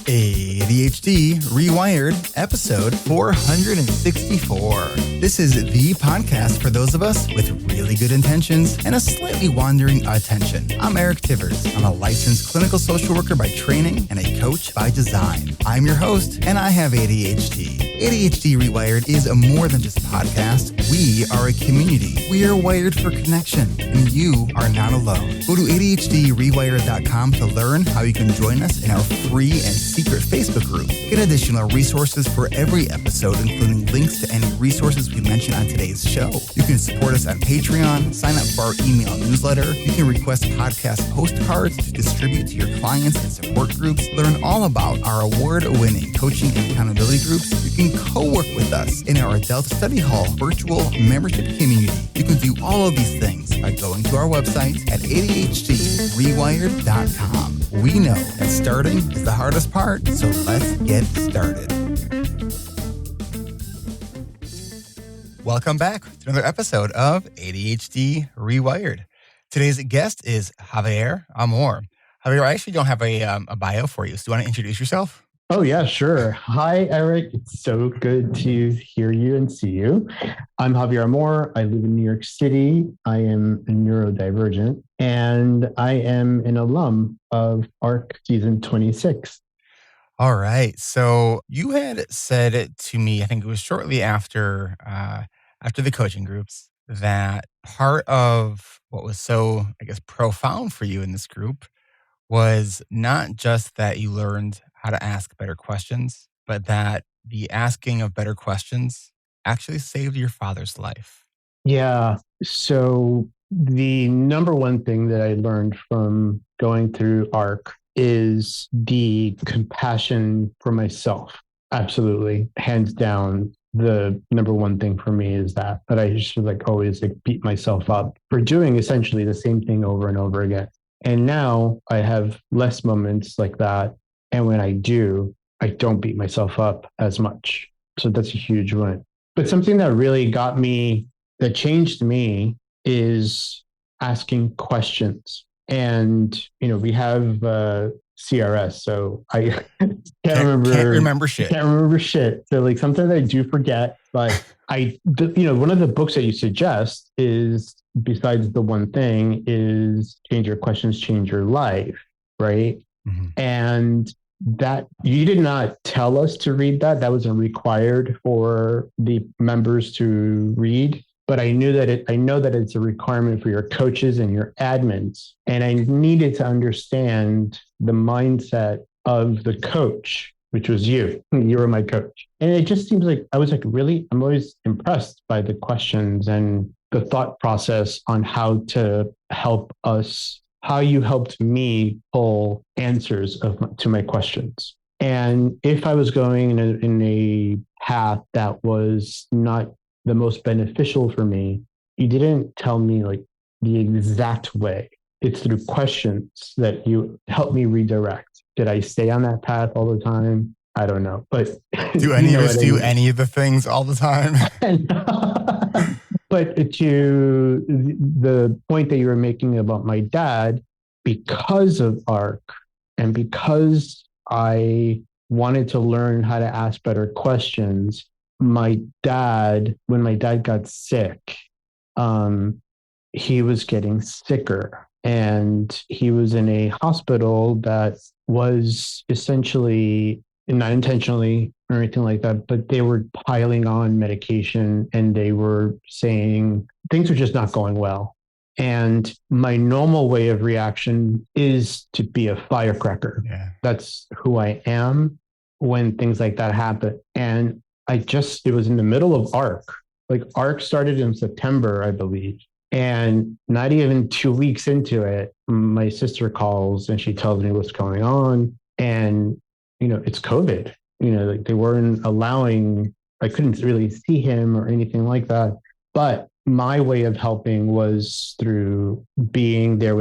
ADHD Rewired, episode 464. This is the podcast for those of us with really good intentions and a slightly wandering attention. I'm Eric Tivers. I'm a licensed clinical social worker by training and a coach by design. I'm your host, and I have ADHD. ADHD Rewired is more than just a podcast. We are a community. We are wired for connection, and you are not alone. Go to ADHDrewired.com to learn how you can join us in our free and secret Facebook group. Get additional resources for every episode, including links to any resources we mention on today's show. You can support us on Patreon, sign up for our email newsletter. You can request podcast postcards to distribute to your clients and support groups. Learn all about our award-winning coaching and accountability groups. You can co-work with us in our Adult Study Hall virtual membership community. You can do all of these things by going to our website at ADHDrewired.com. We know that starting is the hardest part, so let's get started. Welcome back to another episode of ADHD Rewired. Today's guest is Javier Amor. Javier, I actually don't have a bio for you, so do you want to introduce yourself? Oh, yeah, sure. Hi, Eric. It's so good to hear you and see you. I'm Javier Amor. I live in New York City. I am a neurodivergent, and I am an alum of ARC Season 26. All right. So you had said it to me, I think it was shortly after the coaching groups, that part of what was so, I guess, profound for you in this group was not just that you learned how to ask better questions, but that the asking of better questions actually saved your father's life. Yeah. So the number one thing that I learned from going through ARC is the compassion for myself. Absolutely. Hands down, the number one thing for me is that I just always beat myself up for doing essentially the same thing over and over again. And now I have less moments like that. And when I do, I don't beat myself up as much. So that's a huge one. But something that really that changed me is asking questions. And, we have CRS, so I can't remember shit. So sometimes I do forget, but one of the books that you suggest is, besides the one thing, is Change Your Questions, Change Your Life, right? Mm-hmm. And that you did not tell us to read that. That wasn't required for the members to read. But I know that it's a requirement for your coaches and your admins. And I needed to understand the mindset of the coach, which was you. You were my coach. And it just seems like I'm always impressed by the questions and the thought process on how to help us, how you helped me pull answers to my questions. And if I was going in a path that was not the most beneficial for me, you didn't tell me the exact way. It's through questions that you help me redirect. Did I stay on that path all the time? I don't know. But do any of us do any of the things all the time? But to the point that you were making about my dad, because of ARC and because I wanted to learn how to ask better questions, when my dad got sick, he was getting sicker, and he was in a hospital that was essentially, not intentionally or anything like that, but they were piling on medication and they were saying things were just not going well. And my normal way of reaction is to be a firecracker. Yeah. That's who I am when things like that happen. And it was in the middle of ARC. ARC started in September, I believe. And not even 2 weeks into it, my sister calls and she tells me what's going on. And, it's COVID. They weren't allowing, I couldn't really see him or anything like that. But my way of helping was through being there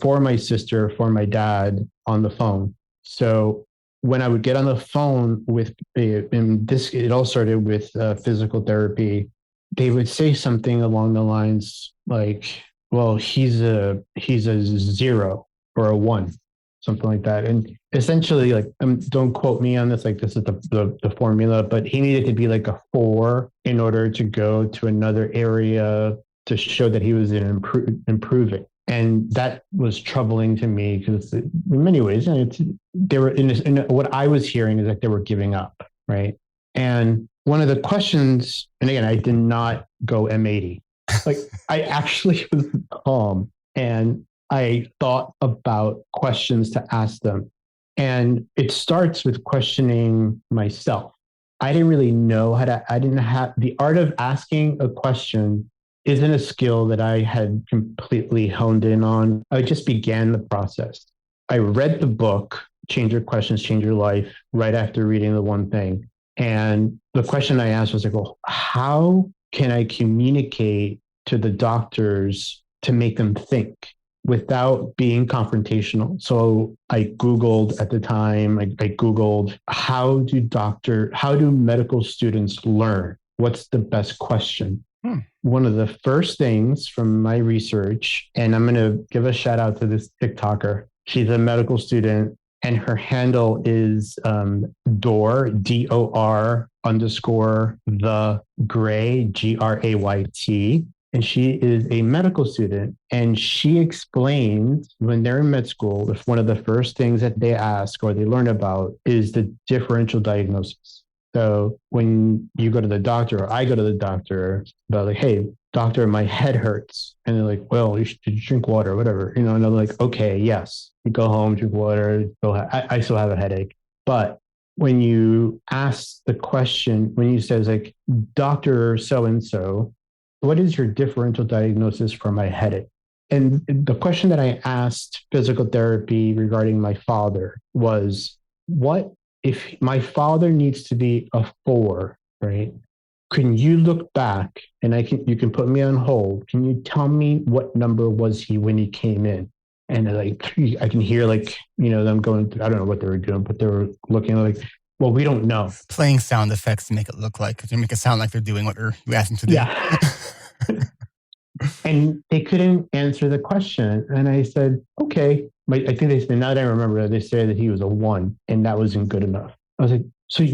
for my sister, for my dad on the phone. So when I would get on the phone it all started with physical therapy. They would say something along the lines like, well, he's a 0 or a 1. something like that. And essentially, like, don't quote me on this, like this is the formula, but he needed to be like a 4 in order to go to another area to show that he was improving. And that was troubling to me because in many ways, they were what I was hearing is that they were giving up, right? And one of the questions, and again, I did not go M80. Like I actually was calm and I thought about questions to ask them. And it starts with questioning myself. I didn't really know I didn't have the art of asking a question isn't a skill that I had completely honed in on. I just began the process. I read the book, Change Your Questions, Change Your Life, right after reading the one thing. And the question I asked was like, well, how can I communicate to the doctors to make them think without being confrontational? So I Googled at the time, I Googled, how do medical students learn? What's the best question? One of the first things from my research, and I'm going to give a shout out to this TikToker. She's a medical student and her handle is Dor, DOR _ the Gray, GRAYT. And she is a medical student. And she explained when they're in med school, if one of the first things that they ask or they learn about is the differential diagnosis. So when you go to the doctor, or I go to the doctor, about like, hey, doctor, my head hurts. And they're like, well, you should drink water, whatever. And I'm like, okay, yes. You go home, drink water. I still have a headache. But when you ask the question, when you says like, Dr. So-and-so, what is your differential diagnosis for my headache? And the question that I asked physical therapy regarding my father was, what if my father needs to be a 4, right? Can you look back and you can put me on hold. Can you tell me what number was he when he came in? And like, I can hear like, them going through, I don't know what they were doing, but they were looking like, well, we don't know. Playing sound effects to make it look like, to make it sound like they're doing what you asked them to do. Yeah. And they couldn't answer the question. And I said, okay. I think they said, now that I remember, they said that he was a 1 and that wasn't good enough. I was like, so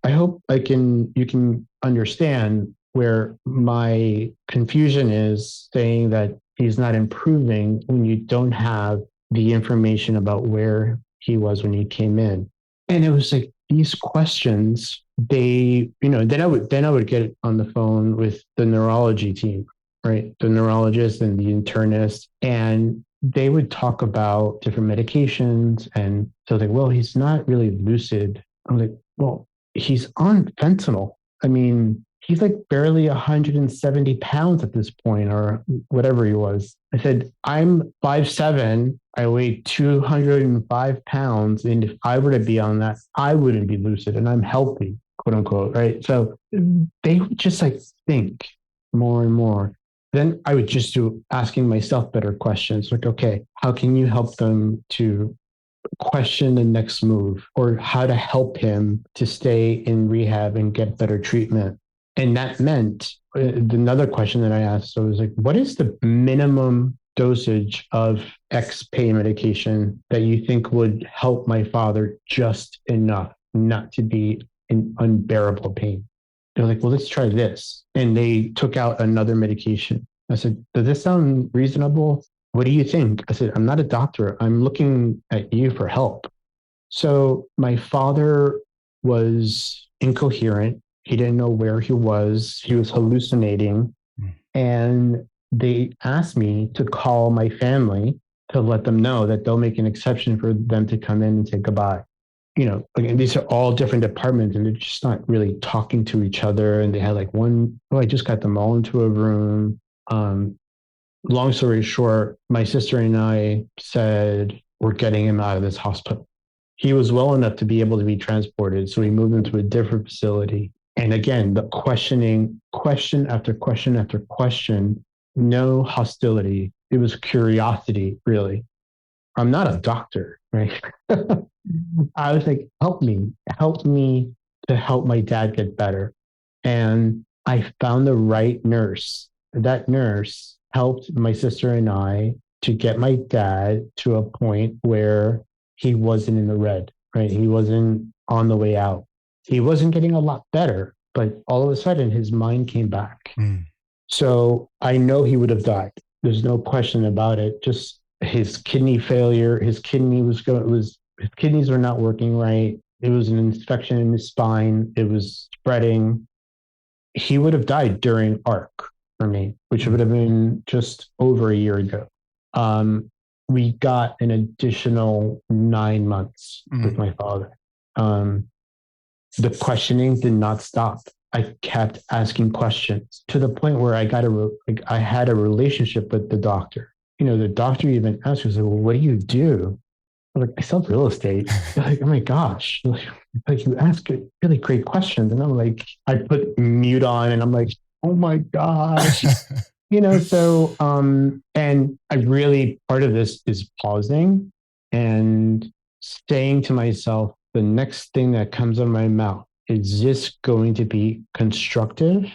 I hope you can understand where my confusion is, saying that he's not improving when you don't have the information about where he was when he came in. And it was like these questions, then I would get on the phone with the neurology team, right? The neurologist and the internist, and they would talk about different medications. And so like, well, he's not really lucid. I'm like, well, he's on fentanyl. I mean, he's like barely 170 pounds at this point, or whatever he was. I said, I'm 5'7", I weigh 205 pounds. And if I were to be on that, I wouldn't be lucid and I'm healthy, quote unquote, right? So they would just like think more and more. Then I would just do asking myself better questions like, okay, how can you help them to question the next move, or how to help him to stay in rehab and get better treatment? And that meant another question that I asked, so I was like, what is the minimum dosage of X pain medication that you think would help my father just enough not to be in unbearable pain? They're like, well, let's try this. And they took out another medication. I said, does this sound reasonable? What do you think? I said, I'm not a doctor. I'm looking at you for help. So my father was incoherent. He didn't know where he was. He was hallucinating. And they asked me to call my family to let them know that they'll make an exception for them to come in and say goodbye. Again, these are all different departments and they're just not really talking to each other. And they had like I just got them all into a room. Long story short, my sister and I said, we're getting him out of this hospital. He was well enough to be able to be transported. So we moved him to a different facility. And again, the question after question after question, no hostility. It was curiosity, really. I'm not a doctor, right? I was like, help me to help my dad get better. And I found the right nurse. That nurse helped my sister and I to get my dad to a point where he wasn't in the red, right? He wasn't on the way out. He wasn't getting a lot better, but all of a sudden his mind came back. So I know he would have died. There's no question about it. Just his kidney failure, his kidneys were not working right. It was an infection in his spine. It was spreading. He would have died during ARC for me, which would have been just over a year ago. We got an additional 9 months with my father. The questioning did not stop. I kept asking questions to the point where I had a relationship with the doctor. The doctor even asked me, well, what do you do? I'm like, I sell real estate. They're like, oh my gosh. Like you ask really great questions. And I'm like, I put mute on and I'm like, oh my gosh. And I really, part of this is pausing and saying to myself, the next thing that comes out of my mouth, is this going to be constructive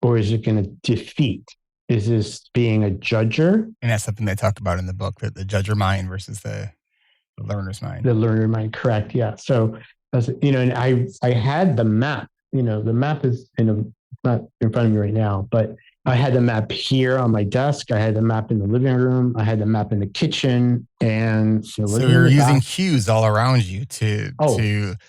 or is it going to defeat? Is this being a judger? And that's something they talk about in the book, that the judger mind versus the learner's mind. The learner mind, correct. Yeah. So, and I had the map, the map is not in front of me right now, but I had the map here on my desk. I had the map in the living room. I had the map in the kitchen. And so you're using cues all around you to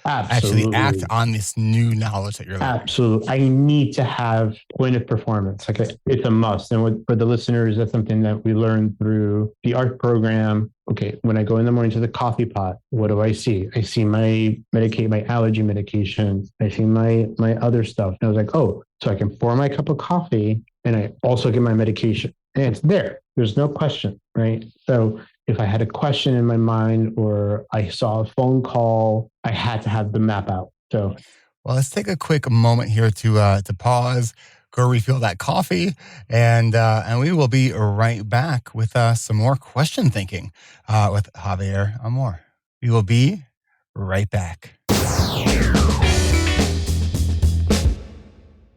actually act on this new knowledge that you're learning. Absolutely. I need to have point of performance. Like it's a must. And for the listeners, that's something that we learned through the ARC program. Okay, when I go in the morning to the coffee pot, what do I see? I see my allergy medications. I see my other stuff. And I was like, oh, so I can pour my cup of coffee and I also get my medication. And it's there. There's no question, right? So if I had a question in my mind or I saw a phone call, I had to have the map out. So, well, let's take a quick moment here to pause, go refill that coffee, and we will be right back with some more question thinking with Javier Amor. We will be right back.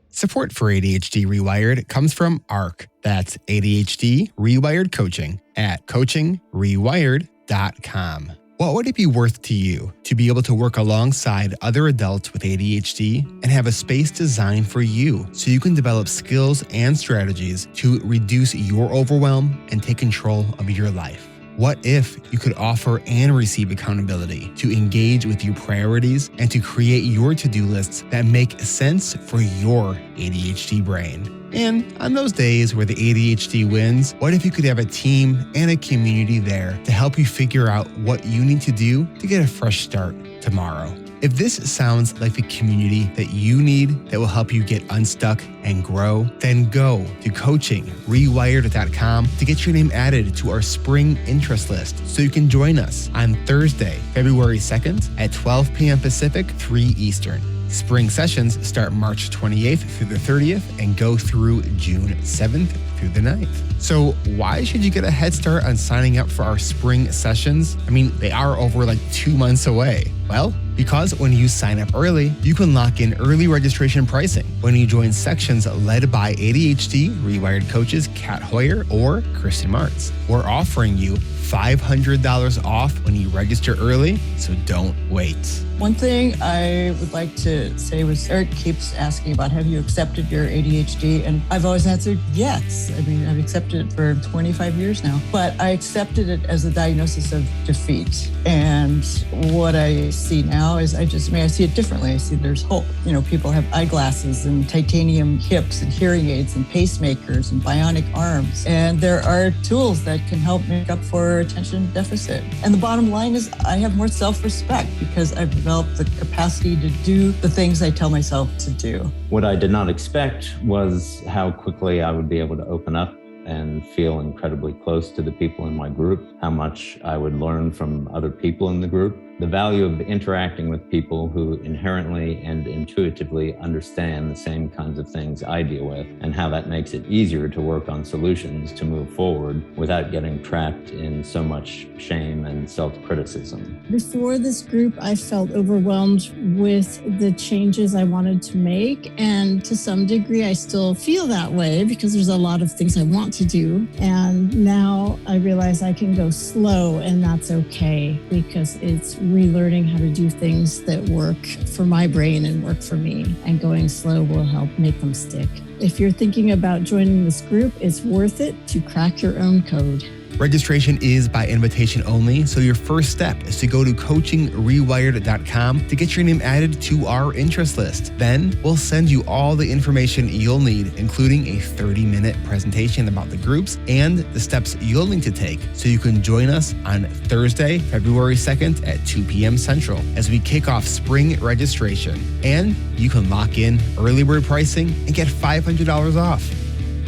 Support for ADHD Rewired comes from ARC. That's ADHD Rewired Coaching at coachingrewired.com. What would it be worth to you to be able to work alongside other adults with ADHD and have a space designed for you so you can develop skills and strategies to reduce your overwhelm and take control of your life? What if you could offer and receive accountability to engage with your priorities and to create your to-do lists that make sense for your ADHD brain? And on those days where the ADHD wins, what if you could have a team and a community there to help you figure out what you need to do to get a fresh start tomorrow? If this sounds like the community that you need that will help you get unstuck and grow, then go to coachingrewired.com to get your name added to our spring interest list so you can join us on Thursday, February 2nd at 12 p.m. Pacific, 3 Eastern. Spring sessions start March 28th through the 30th and go through June 7th through the 9th. So why should you get a head start on signing up for our spring sessions? I mean, they are over like 2 months away. Well, because when you sign up early, you can lock in early registration pricing when you join sections led by ADHD Rewired coaches Kat Hoyer or Kristen Martz. We're offering you $500 off when you register early, so don't wait. One thing I would like to say was Eric keeps asking about, have you accepted your ADHD? And I've always answered yes. I mean, I've accepted it for 25 years now, but I accepted it as a diagnosis of defeat. And what I see now is I see it differently. I see there's hope. People have eyeglasses and titanium hips and hearing aids and pacemakers and bionic arms. And there are tools that can help make up for attention deficit. And the bottom line is I have more self-respect because I've developed the capacity to do the things I tell myself to do. What I did not expect was how quickly I would be able to open up and feel incredibly close to the people in my group, how much I would learn from other people in the group. the value of interacting with people who inherently and intuitively understand the same kinds of things I deal with, and how that makes it easier to work on solutions to move forward without getting trapped in so much shame and self-criticism. Before this group, I felt overwhelmed with the changes I wanted to make. And to some degree, I still feel that way because there's a lot of things I want to do. And now I realize I can go slow, and that's okay, because it's relearning how to do things that work for my brain and work for me. And going slow will help make them stick. If you're thinking about joining this group, it's worth it to crack your own code. Registration is by invitation only, so your first step is to go to coachingrewired.com to get your name added to our interest list. Then we'll send you all the information you'll need, including a 30-minute presentation about the groups and the steps you'll need to take so you can join us on Thursday, February 2nd at 2 p.m. Central as we kick off spring registration. And you can lock in early bird pricing and get $500 off.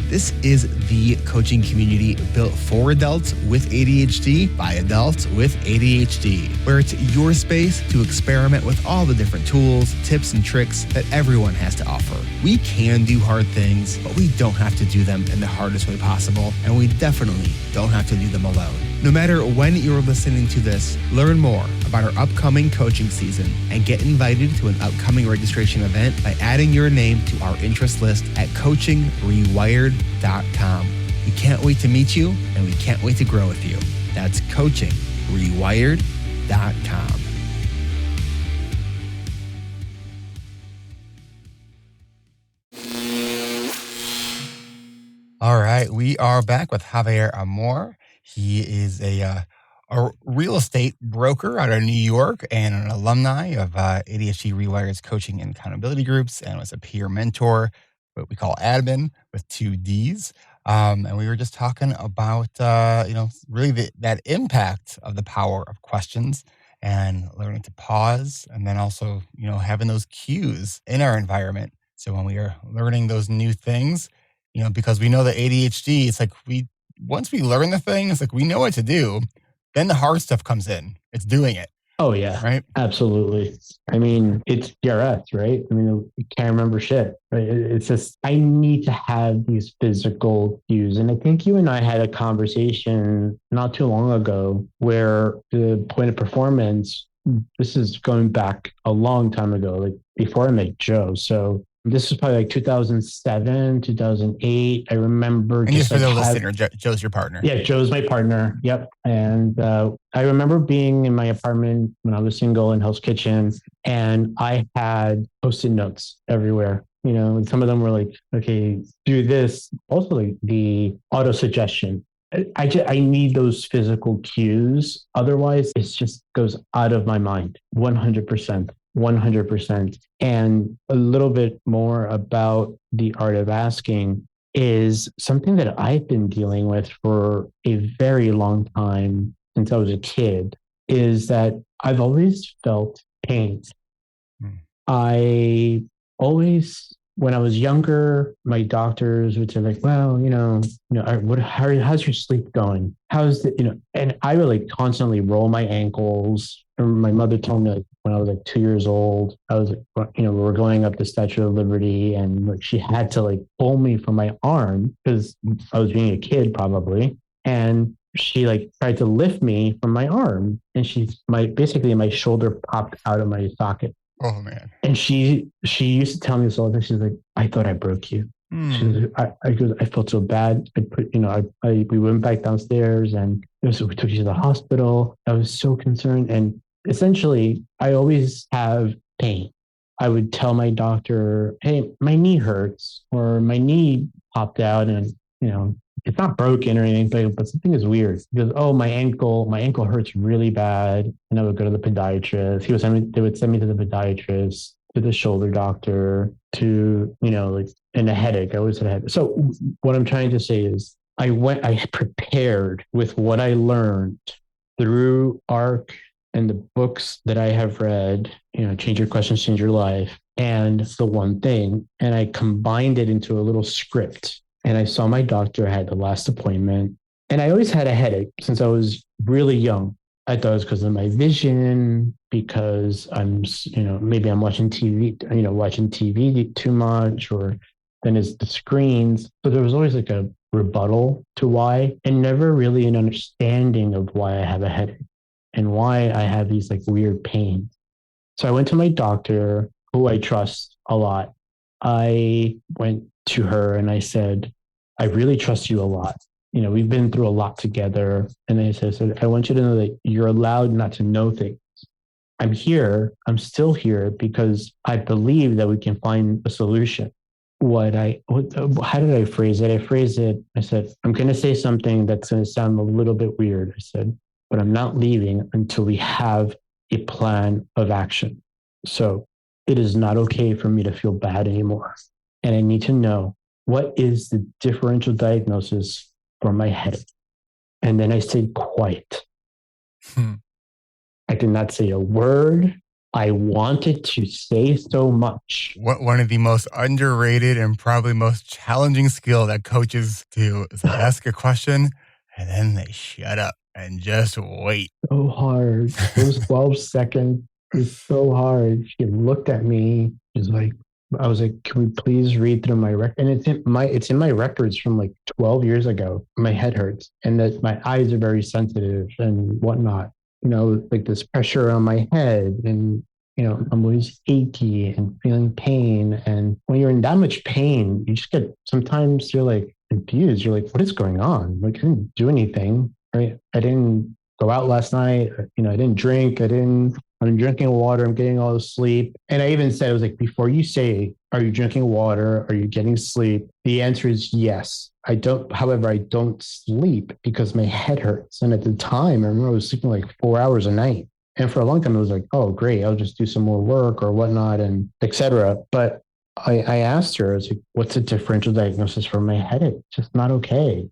This is the coaching community built for adults with ADHD by adults with ADHD, where it's your space to experiment with all the different tools, tips, and tricks that everyone has to offer. We can do hard things, but we don't have to do them in the hardest way possible, and we definitely don't have to do them alone. No matter when you're listening to this, learn more about our upcoming coaching season and get invited to an upcoming registration event by adding your name to our interest list at coachingrewired.com. We can't wait to meet you, and we can't wait to grow with you. That's coachingrewired.com. All right, we are back with Javier Amor. He is a real estate broker out of New York and an alumni of ADHD Rewired's coaching and accountability groups, and was a peer mentor, what we call admin with 2 Ds. And we were just talking about, really that impact of the power of questions and learning to pause, and then also, having those cues in our environment. So when we are learning those new things, because we know that ADHD, it's like once we learn the thing, it's like we know what to do. Then the hard stuff comes in. It's doing it. Oh, yeah. Right? Absolutely. I mean, it's DRS, right? I mean, you can't remember shit. Right? It's just, I need to have these physical cues. And I think you and I had a conversation not too long ago where the point of performance, this is going back a long time ago, like before I met Joe. So this was probably like 2007, 2008. I remember. And just for the listener, Joe's your partner. Yeah, Joe's my partner. Yep. And I remember being in my apartment when I was single in Hell's Kitchen, and I had Post-it notes everywhere. Some of them were like, okay, do this. Also, like the auto suggestion. I need those physical cues. Otherwise, it just goes out of my mind. 100%. 100%. And a little bit more about the art of asking is something that I've been dealing with for a very long time since I was a kid, is that I've always felt pain. I always, when I was younger, my doctors would say like, well, how's your sleep going? How's the, and I would like constantly roll my ankles. My mother told me like when I was like 2 years old, I was like, we were going up the Statue of Liberty, and like she had to like pull me from my arm because I was being a kid probably. And she like tried to lift me from my arm, and basically my shoulder popped out of my socket. Oh man. And she used to tell me this all the time. She's like, I thought I broke you. She was like, I felt so bad. We went back downstairs, and we took you to the hospital. I was so concerned. And essentially, I always have pain. I would tell my doctor, hey, my knee hurts, or my knee popped out, and it's not broken or anything, but something is weird. Because my ankle hurts really bad. And I would go to the podiatrist. They would send me to the podiatrist, to the shoulder doctor, to, and a headache. I always had a headache. So what I'm trying to say is I prepared with what I learned through ARC and the books that I have read, Change Your Questions, Change Your Life, and The One Thing. And I combined it into a little script. And I saw my doctor, I had the last appointment, and I always had a headache since I was really young. I thought it was because of my vision, because maybe I'm watching TV too much, or then it's the screens. So there was always like a rebuttal to why, and never really an understanding of why I have a headache and why I have these like weird pains. So I went to my doctor, who I trust a lot. I went to her and I said, I really trust you a lot. We've been through a lot together. And I said, I want you to know that you're allowed not to know things. I'm here. I'm still here because I believe that we can find a solution. How did I phrase it? I said, I'm going to say something that's going to sound a little bit weird. I said, but I'm not leaving until we have a plan of action. So it is not okay for me to feel bad anymore. And I need to know, what is the differential diagnosis for my headache? And then I stayed quiet. I did not say a word. I wanted to say so much. One of the most underrated and probably most challenging skill that coaches do is they ask a question and then they shut up and just wait. So hard. Those 12 seconds is so hard. She looked at me. I was like, can we please read through my record? And it's in my records from like 12 years ago. My head hurts and that my eyes are very sensitive and whatnot. Like this pressure on my head, and I'm always achy and feeling pain. And when you're in that much pain, sometimes you're like confused. You're like, what is going on? Like, I didn't do anything, right? I didn't go out last night. I didn't drink. I'm drinking water. I'm getting all the sleep. And I even said, I was like, before you say, are you drinking water? Are you getting sleep? The answer is yes. I don't sleep because my head hurts. And at the time, I remember I was sleeping like 4 hours a night. And for a long time, I was like, oh, great. I'll just do some more work or whatnot and et cetera. But I asked her, I was like, what's the differential diagnosis for my headache? It's just not okay,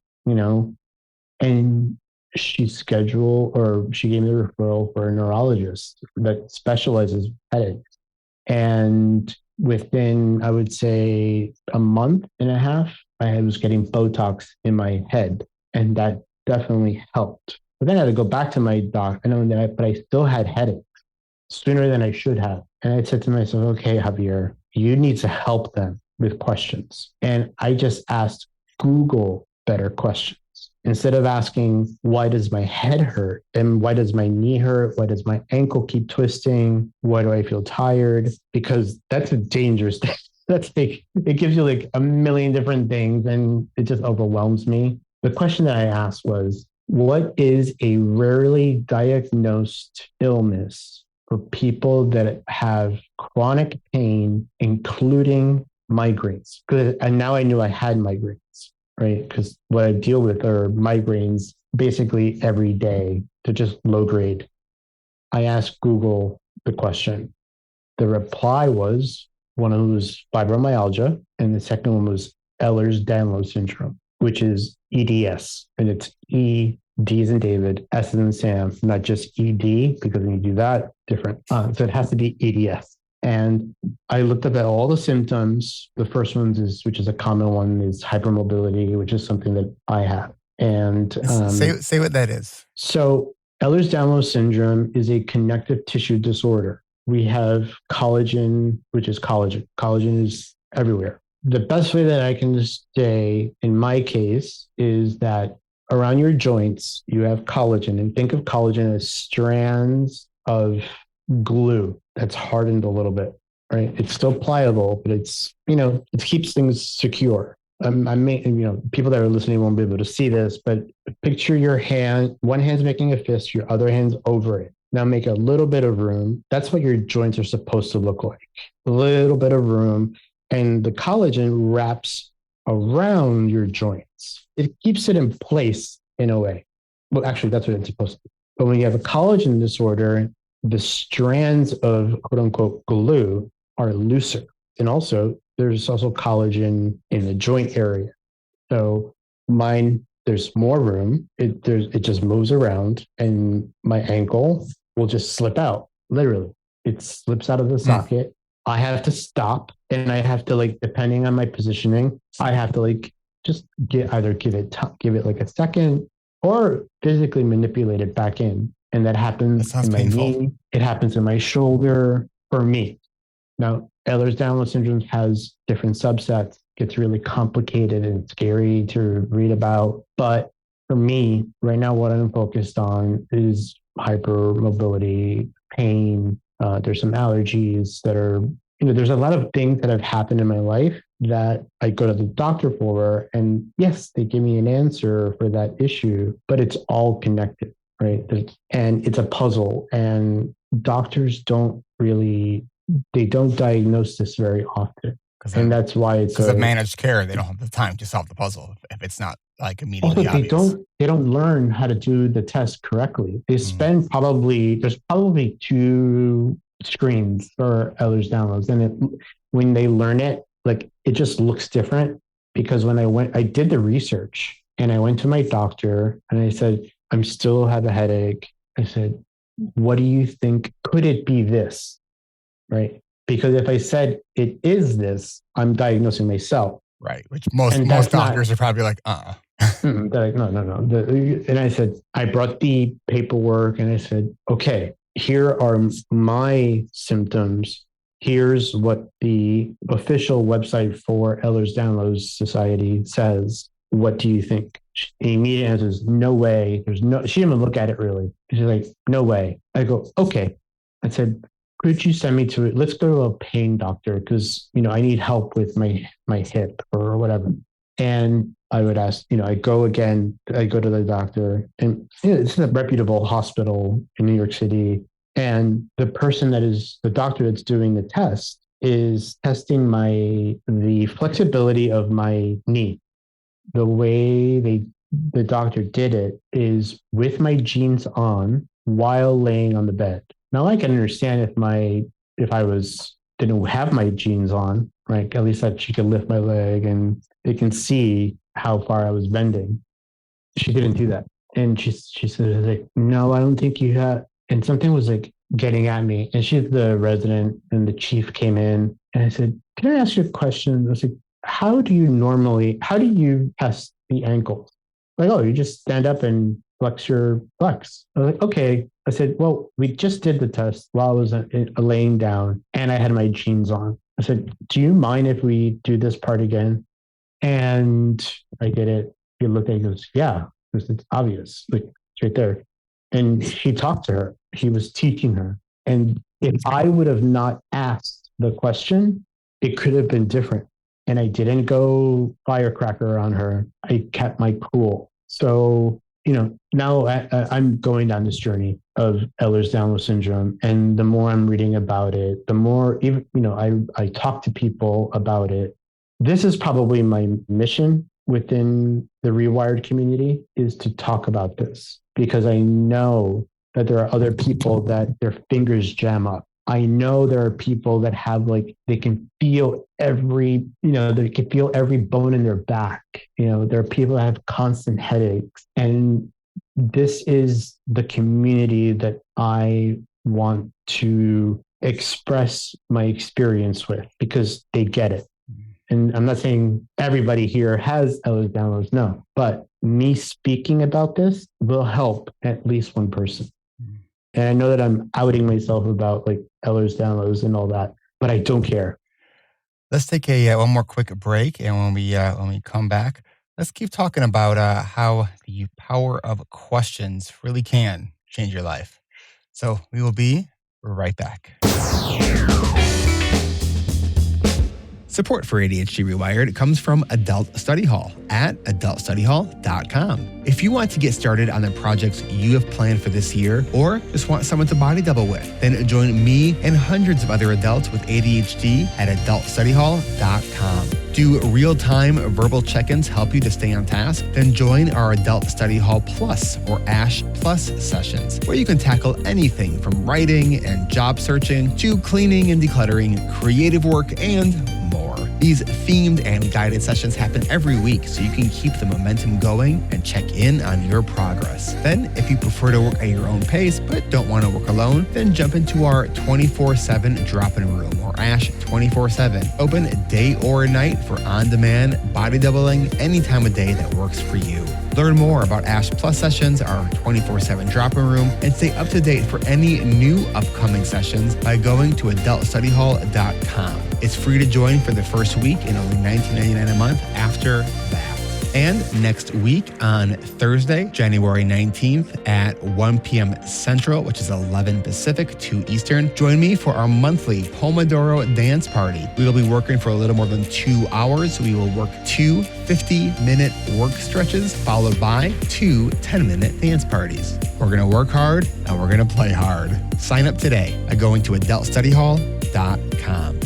And she gave me the referral for a neurologist that specializes in headaches. And within, I would say, a month and a half, I was getting Botox in my head, and that definitely helped. But then I had to go back to my doctor, but I still had headaches sooner than I should have. And I said to myself, okay, Javier, you need to help them with questions. And I just asked Google better questions. Instead of asking, why does my head hurt? And why does my knee hurt? Why does my ankle keep twisting? Why do I feel tired? Because that's a dangerous thing. It gives you like a million different things and it just overwhelms me. The question that I asked was, what is a rarely diagnosed illness for people that have chronic pain, including migraines? And now I knew I had migraines. Right? Because what I deal with are migraines basically every day. They're just low grade. I asked Google the question. The reply was, one of them was fibromyalgia, and the second one was Ehlers-Danlos Syndrome, which is EDS. And it's E, D as in David, S as in Sam, not just ED, because when you do that, different. So it has to be EDS. And I looked up at all the symptoms. The first one which is a common one, is hypermobility, which is something that I have. And say what that is. So Ehlers-Danlos syndrome is a connective tissue disorder. We have collagen, which is collagen. Collagen is everywhere. The best way that I can say in my case is that around your joints, you have collagen, and think of collagen as strands of glue that's hardened a little bit, right? It's still pliable, but it keeps things secure. People that are listening won't be able to see this, but picture your hand, one hand's making a fist, your other hand's over it. Now make a little bit of room. That's what your joints are supposed to look like. A little bit of room. And the collagen wraps around your joints. It keeps it in place in a way. Well, actually, that's what it's supposed to be. But when you have a collagen disorder, the strands of quote unquote glue are looser. And also, there's also collagen in the joint area. So mine, there's more room. It just moves around, and my ankle will just slip out. Literally, it slips out of the socket. I have to stop, and I have to depending on my positioning, I have to just give it like a second, or physically manipulate it back in. And that happens in my knee. It happens in my shoulder for me. Now, Ehlers-Danlos Syndrome has different subsets. Gets really complicated and scary to read about. But for me, right now, what I'm focused on is hypermobility, pain. There's some allergies that are, there's a lot of things that have happened in my life that I go to the doctor for. And yes, they give me an answer for that issue, but it's all connected, right? And it's a puzzle. And doctors don't diagnose this very often. And that's why it's because of managed care. They don't have the time to solve the puzzle if it's not like immediately also, obvious. They don't learn how to do the test correctly. They spend there's probably 2 screens for Ehlers-Danlos, and when they learn it, like it just looks different. Because when I did the research and I went to my doctor and I said, I still have a headache. I said, what do you think? Could it be this? Right? Because if I said it is this, I'm diagnosing myself. Right. Which most doctors are probably like, No. And I said, I brought the paperwork and I said, okay, here are my symptoms. Here's what the official website for Ehlers-Danlos Society says. What do you think? The immediate answer is no way. She didn't even look at it really. She's like, no way. I go, okay. I said, could you send me to let's go to a pain doctor because, I need help with my hip or whatever. And I would ask, I go to the doctor and it's a reputable hospital in New York City. And the doctor that's doing the test is testing the flexibility of my knee. The way the doctor did it is with my jeans on while laying on the bed. Now I can understand if I didn't have my jeans on, right? At least that she could lift my leg and they can see how far I was bending. She didn't do that. And she said, like, no, I don't think you have. And something was like getting at me. And she's the resident and the chief came in and I said, can I ask you a question? I was like, how do you test the ankles? Like, oh, you just stand up and flex your flex. I was like, okay. I said, well, we just did the test while I was laying down and I had my jeans on. I said, do you mind if we do this part again? And I did it. He looked at it and goes, yeah, it's obvious. Like, it's right there. And he talked to her. He was teaching her. And if I would have not asked the question, it could have been different. And I didn't go firecracker on her. I kept my cool. So, now I'm going down this journey of Ehlers-Danlos Syndrome. And the more I'm reading about it, the more, I talk to people about it. This is probably my mission within the reWired community is to talk about this because I know that there are other people that their fingers jam up. I know there are people that have they can feel every bone in their back. There are people that have constant headaches. And this is the community that I want to express my experience with because they get it. And I'm not saying everybody here has Ehlers-Danlos, no, but me speaking about this will help at least one person. And I know that I'm outing myself about Ehlers-Danlos and all that, but I don't care. Let's take one more quick break. And when we come back, let's keep talking about how the power of questions really can change your life. So we will be right back. Support for ADHD Rewired comes from Adult Study Hall at adultstudyhall.com. If you want to get started on the projects you have planned for this year or just want someone to body double with, then join me and hundreds of other adults with ADHD at adultstudyhall.com. Do real-time verbal check-ins help you to stay on task? Then join our Adult Study Hall Plus or ASH Plus sessions, where you can tackle anything from writing and job searching to cleaning and decluttering, creative work, and more. These themed and guided sessions happen every week so you can keep the momentum going and check in on your progress. Then, if you prefer to work at your own pace but don't want to work alone, then jump into our 24/7 drop-in room or ASH 24/7. Open day or night for on-demand body doubling any time of day that works for you. Learn more about ASH Plus sessions, our 24/7 drop-in room, and stay up to date for any new upcoming sessions by going to adultstudyhall.com. It's free to join for the first week and only $19.99 a month after that. And next week on Thursday, January 19th at 1 p.m. Central, which is 11 Pacific, 2 Eastern, join me for our monthly Pomodoro dance party. We will be working for a little more than 2 hours. We will work 2 50-minute work stretches followed by 2 10-minute dance parties. We're going to work hard and we're going to play hard. Sign up today by going to adultstudyhall.com.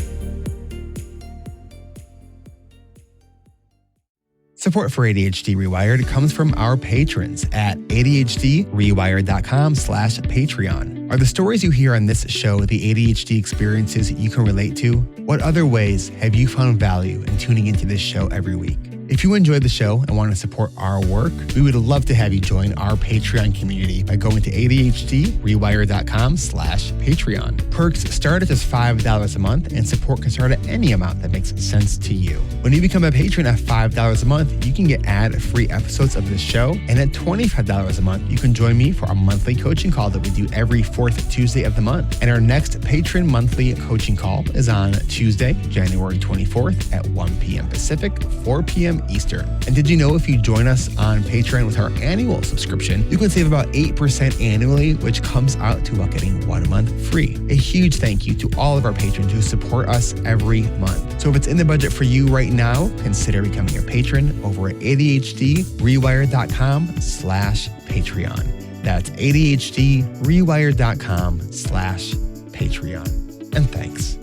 Support for ADHD Rewired comes from our patrons at ADHDrewired.com/Patreon. Are the stories you hear on this show the ADHD experiences you can relate to? What other ways have you found value in tuning into this show every week? If you enjoyed the show and want to support our work, we would love to have you join our Patreon community by going to ADHDrewired.com/Patreon. Perks start at just $5 a month, and support can start at any amount that makes sense to you. When you become a patron at $5 a month, you can get ad-free episodes of this show, and at $25 a month, you can join me for a monthly coaching call that we do every fourth Tuesday of the month. And our next patron monthly coaching call is on Tuesday, January 24th at 1 p.m. Pacific, 4 p.m. Eastern. And did you know if you join us on Patreon with our annual subscription, you can save about 8% annually, which comes out to about getting 1 month free. A huge thank you to all of our patrons who support us every month. So if it's in the budget for you right now, consider becoming a patron over at ADHDrewired.com/Patreon. That's ADHDrewired.com/Patreon. And thanks.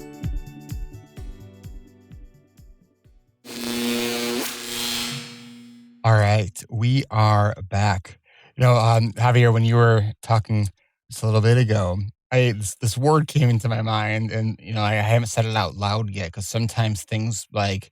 All right, we are back. Javier, when you were talking just a little bit ago, this word came into my mind, and I haven't said it out loud yet because sometimes things like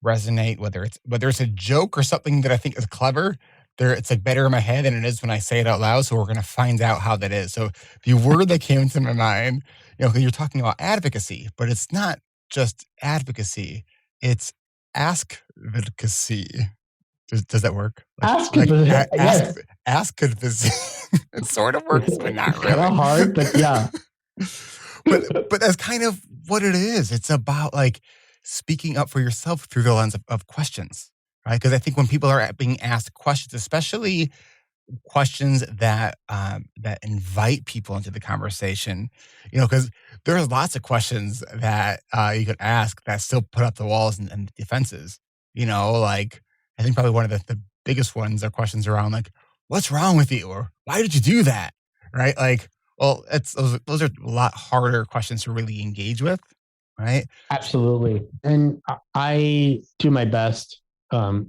resonate, whether it's a joke or something that I think is clever. It's like better in my head than it is when I say it out loud. So we're gonna find out how that is. So the word that came into my mind, because you're talking about advocacy, but it's not just advocacy; it's ask-advocacy. Does that work? Yes. Ask-advocacy. It sort of works, but not really. Kind of hard, but yeah. but that's kind of what it is. It's about like speaking up for yourself through the lens of questions, right? Because I think when people are being asked questions, especially questions that invite people into the conversation, because there's lots of questions that you could ask that still put up the walls and defenses. Like I think probably one of the biggest ones are questions around like, "What's wrong with you?" or "Why did you do that?" Right? Like, well, those are a lot harder questions to really engage with, right? Absolutely. And I do my best. I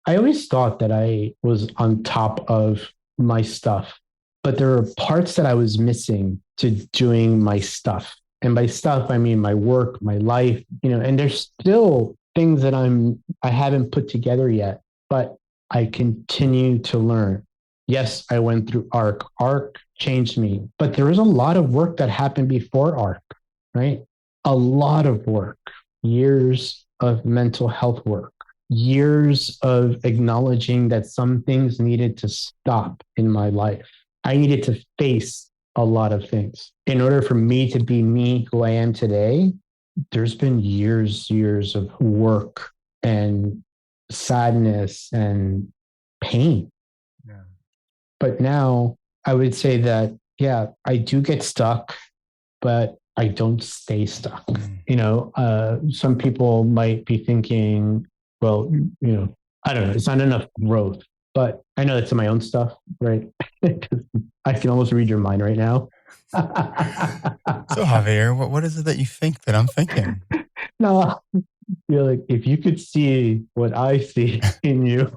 always thought that I was on top of my stuff, but there are parts that I was missing to doing my stuff. And by stuff, I mean my work, my life, and there's still things that I haven't put together yet, but I continue to learn. Yes, I went through ARC. ARC changed me, but there was a lot of work that happened before ARC, right? A lot of work, years of mental health work, years of acknowledging that some things needed to stop in my life. I needed to face a lot of things. In order for me to be me who I am today, there's been years of work and sadness and pain. Yeah. But now I would say that, yeah, I do get stuck, but I don't stay stuck. Some people might be thinking, well, I don't know, it's not enough growth, but I know that's in my own stuff, right? I can almost read your mind right now. So Javier, what is it that you think that I'm thinking? No, you're like, if you could see what I see in you.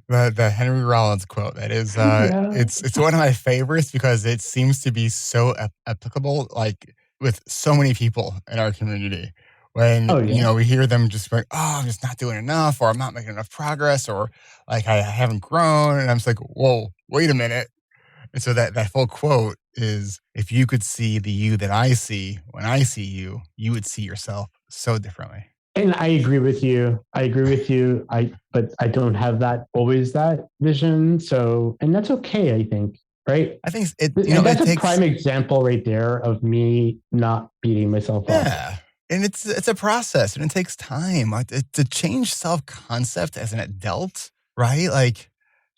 The Henry Rollins quote, that is, it's one of my favorites because it seems to be so applicable, like with so many people in our community. When, we hear them just like, "Oh, I'm just not doing enough," or "I'm not making enough progress," or like, "I haven't grown." And I'm just like, whoa, wait a minute. And so that full quote is, if you could see the you that I see when I see you, you would see yourself so differently. And I agree with you. But I don't have that vision. So, and that's okay, I think. Right. I think that's a prime example right there of me not beating myself up. Yeah. And it's a process and it takes time to change self-concept as an adult, right? Like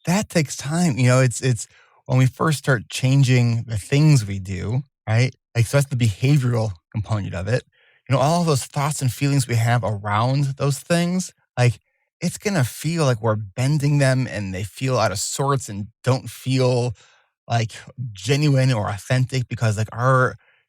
that takes time. It's when we first start changing the things we do, right? Like, so that's the behavioral component of it. All of those thoughts and feelings we have around those things, like it's going to feel like we're bending them and they feel out of sorts and don't feel like genuine or authentic because like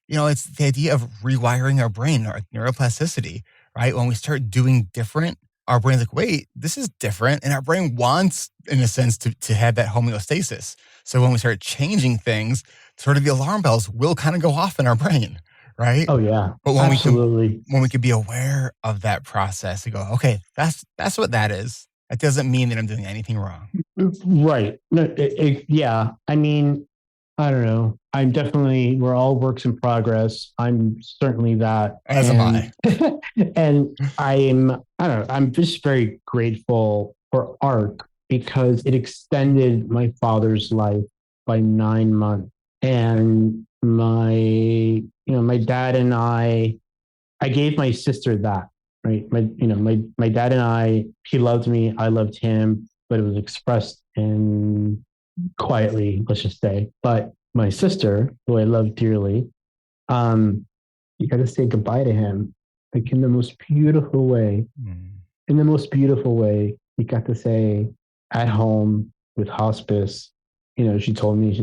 it's the idea of rewiring our brain, our neuroplasticity, right? When we start doing different, our brain's like, wait, this is different. And our brain wants, in a sense, to have that homeostasis. So when we start changing things, sort of the alarm bells will kind of go off in our brain, right? Oh, yeah. But when absolutely. we can be aware of that process, we go, okay, that's what that is. That doesn't mean that I'm doing anything wrong. Right. No, yeah. I mean, I don't know. We're all works in progress. I'm certainly that. As am I. And I'm just very grateful for ARC because it extended my father's life by 9 months. And my dad and I gave my sister that. Right. My dad and he loved me. I loved him, but it was expressed in quietly, let's just say. But my sister, who I love dearly, you got to say goodbye to him, like in the most beautiful way. In the most beautiful way, you got to say at home with hospice. She told me,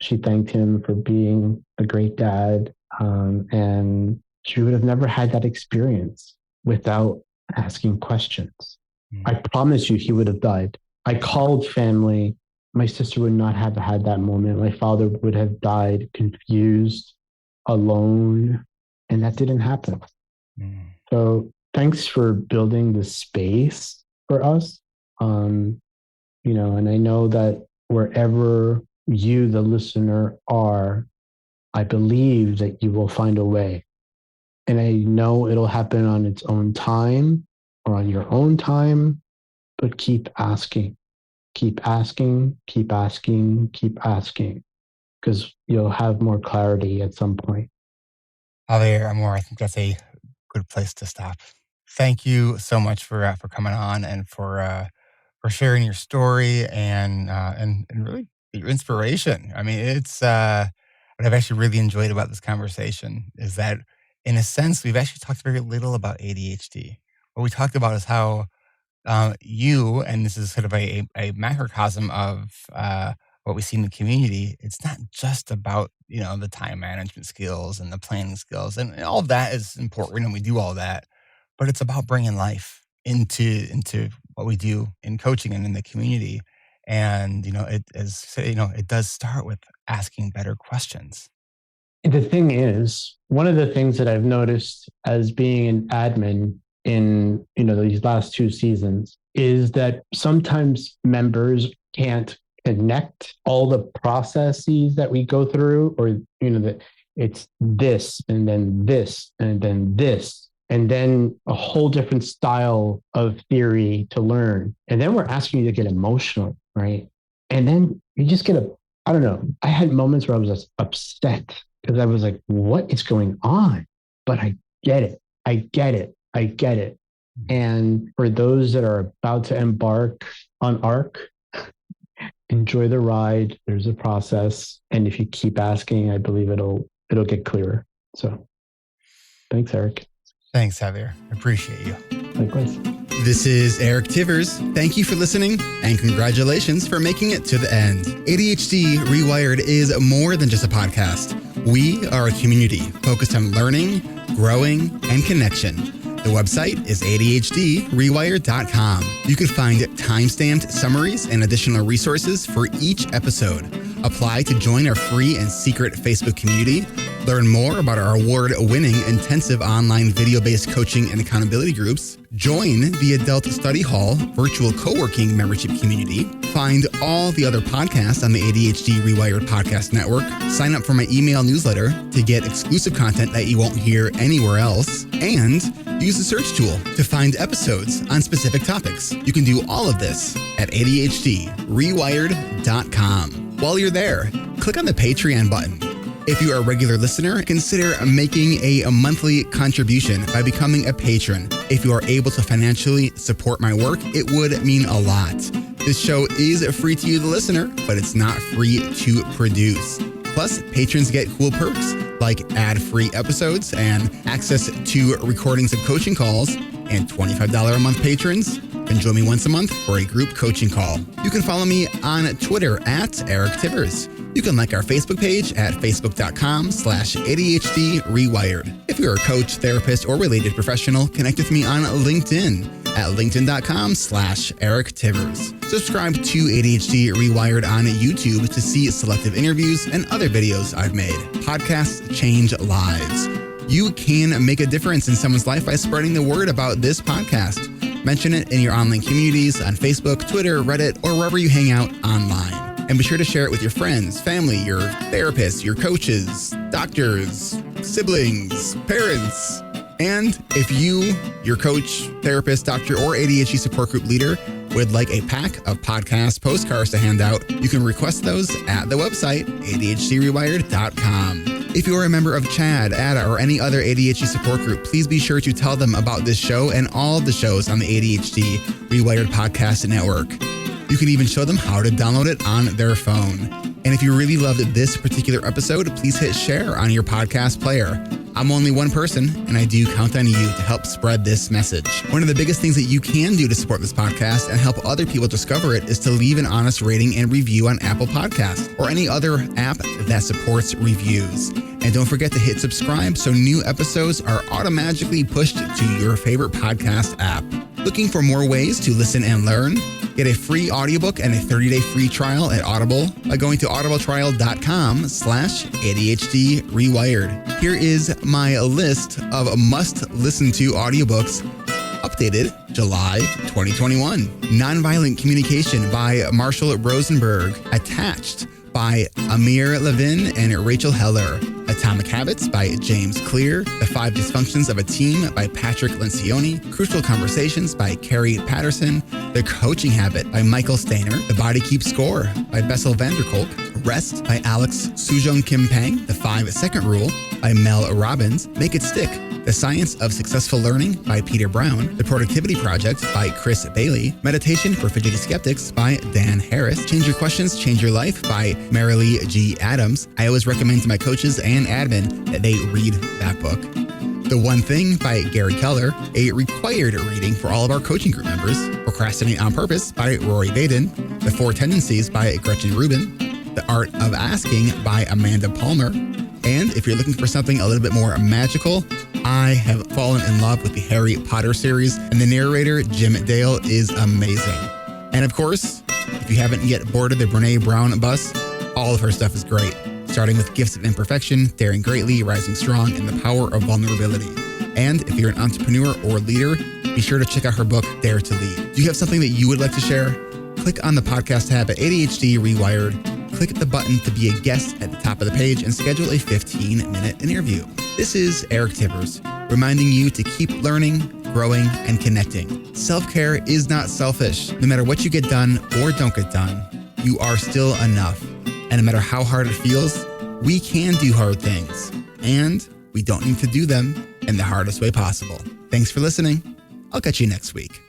she thanked him for being a great dad. And she would have never had that experience without asking questions. I promise you he would have died. I called family. My sister would not have had that moment. My father would have died confused, alone, and that didn't happen. So thanks for building the space for us. And I know that wherever you, the listener, are, I believe that you will find a way. And I know it'll happen on its own time or on your own time, but keep asking, keep asking, keep asking, keep asking, because you'll have more clarity at some point. Javier Amor, I think that's a good place to stop. Thank you so much for coming on and for sharing your story and really your inspiration. I mean, it's what I've actually really enjoyed about this conversation is that, in a sense, we've actually talked very little about ADHD. What we talked about is how you, and this is sort of a macrocosm of what we see in the community, it's not just about, the time management skills and the planning skills. And all of that is important, and we do all that. But it's about bringing life into what we do in coaching and in the community. And, it does start with asking better questions. The thing is, one of the things that I've noticed as being an admin in, these last 2 seasons is that sometimes members can't connect all the processes that we go through, or, that it's this and then this and then this, and then a whole different style of theory to learn. And then we're asking you to get emotional, right? And then you just get I don't know. I had moments where I was just upset because I was like, what is going on? But I get it. I get it. And for those that are about to embark on ARC, enjoy the ride. There's a process. And if you keep asking, I believe it'll get clearer. So thanks, Eric. Thanks, Javier. I appreciate you. Likewise. This is Eric Tivers. Thank you for listening, and congratulations for making it to the end. ADHD Rewired is more than just a podcast. We are a community focused on learning, growing, and connection. The website is ADHDrewired.com. You can find time-stamped summaries and additional resources for each episode. Apply to join our free and secret Facebook community. Learn more about our award-winning intensive online video-based coaching and accountability groups. Join the Adult Study Hall virtual co-working membership community. Find all the other podcasts on the ADHD Rewired podcast network. Sign up for my email newsletter to get exclusive content that you won't hear anywhere else. And use the search tool to find episodes on specific topics. You can do all of this at ADHDrewired.com. While you're there, click on the Patreon button. If you are a regular listener, consider making a monthly contribution by becoming a patron. If you are able to financially support my work, it would mean a lot. This show is free to you, the listener, but it's not free to produce. Plus, patrons get cool perks like ad-free episodes and access to recordings of coaching calls, and $25 a month patrons can join me once a month for a group coaching call. You can follow me on Twitter at Eric Tivers. You can like our Facebook page at facebook.com/ADHD Rewired. If you're a coach, therapist, or related professional, connect with me on LinkedIn at linkedin.com/Eric Tivers. Subscribe to ADHD Rewired on YouTube to see selective interviews and other videos I've made. Podcasts change lives. You can make a difference in someone's life by spreading the word about this podcast. Mention it in your online communities on Facebook, Twitter, Reddit, or wherever you hang out online. And be sure to share it with your friends, family, your therapists, your coaches, doctors, siblings, parents. And if you, your coach, therapist, doctor, or ADHD support group leader would like a pack of podcast postcards to hand out, you can request those at the website, ADHDrewired.com. If you are a member of CHAD, ADA, or any other ADHD support group, please be sure to tell them about this show and all the shows on the ADHD Rewired Podcast Network. You can even show them how to download it on their phone. And if you really loved this particular episode, please hit share on your podcast player. I'm only one person, and I do count on you to help spread this message. One of the biggest things that you can do to support this podcast and help other people discover it is to leave an honest rating and review on Apple Podcasts or any other app that supports reviews. And don't forget to hit subscribe so new episodes are automatically pushed to your favorite podcast app. Looking for more ways to listen and learn? Get a free audiobook and a 30-day free trial at Audible by going to audibletrial.com/ADHD Rewired. Here is my list of must-listen-to audiobooks updated July 2021. Nonviolent Communication by Marshall Rosenberg. Attached by Amir Levin and Rachel Heller. Atomic Habits by James Clear. The 5 Dysfunctions of a Team by Patrick Lencioni. Crucial Conversations by Carrie Patterson. The Coaching Habit by Michael Stainer. The Body Keeps Score by Bessel van der Kolk. Rest by Alex Sujong Kim Pang. The 5-Second Rule by Mel Robbins. Make It Stick. The Science of Successful Learning by Peter Brown. The Productivity Project by Chris Bailey. Meditation for Fidgety Skeptics by Dan Harris. Change Your Questions, Change Your Life by Marilee G. Adams. I always recommend to my coaches and admin that they read that book. The One Thing by Gary Keller, a required reading for all of our coaching group members. Procrastinate on Purpose by Rory Baden. The 4 Tendencies by Gretchen Rubin. The Art of Asking by Amanda Palmer. And if you're looking for something a little bit more magical, I have fallen in love with the Harry Potter series, and the narrator, Jim Dale, is amazing. And of course, if you haven't yet boarded the Brene Brown bus, all of her stuff is great, starting with Gifts of Imperfection, Daring Greatly, Rising Strong, and the Power of Vulnerability. And if you're an entrepreneur or leader, be sure to check out her book, Dare to Lead. Do you have something that you would like to share? Click on the podcast tab at ADHD Rewired. Click the button to be a guest at the top of the page and schedule a 15-minute interview. This is Eric Tivers, reminding you to keep learning, growing, and connecting. Self-care is not selfish. No matter what you get done or don't get done, you are still enough. And no matter how hard it feels, we can do hard things. And we don't need to do them in the hardest way possible. Thanks for listening. I'll catch you next week.